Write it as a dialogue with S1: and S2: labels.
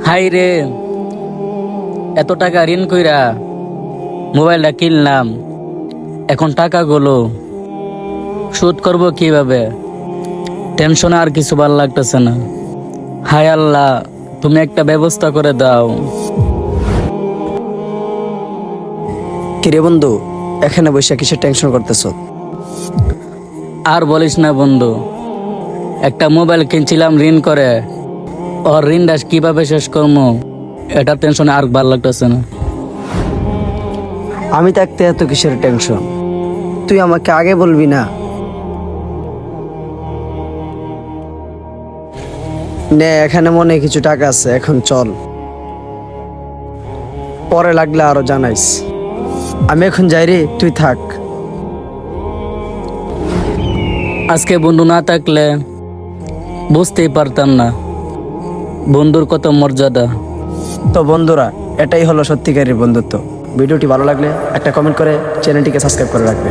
S1: High রে, এত টাকা ঋণ কইরা মোবাইলটা কিনলাম, এখন টাকাগুলো শোধ করব কিভাবে? টেনশনে আর কিছু ভালো লাগতেছে না। হায় আল্লাহ, তুমি একটা ব্যবস্থা করে দাও।
S2: কিরে বন্ধু, এখানে বসে কিসের টেনশন করতেছ?
S1: আর বলিস না বন্ধু, একটা মোবাইল কিনছিলাম ঋণ করে, ওর ঋণটা কিভাবে শেষ করবো এটা টেনশনে আর ভালো লাগতেছে না।
S2: আমি থাকতে এত কিসের টেনশন? তুই আমাকে আগে বলবি না? নে, এখানে মনে হয় কিছু টাকা আছে, এখন চল, পরে লাগলে আরো জানাইস। আমি এখন যাই রে, তুই থাক।
S1: আজকে বন্ধু না থাকলে বুঝতেই পারতাম না বন্ধুর কত মর্যাদা।
S2: তো বন্ধুরা, এটাই হলো সত্যিকারের বন্ধুত্ব। ভিডিওটি ভালো লাগলে একটা কমেন্ট করে চ্যানেলটিকে সাবস্ক্রাইব করে রাখবে।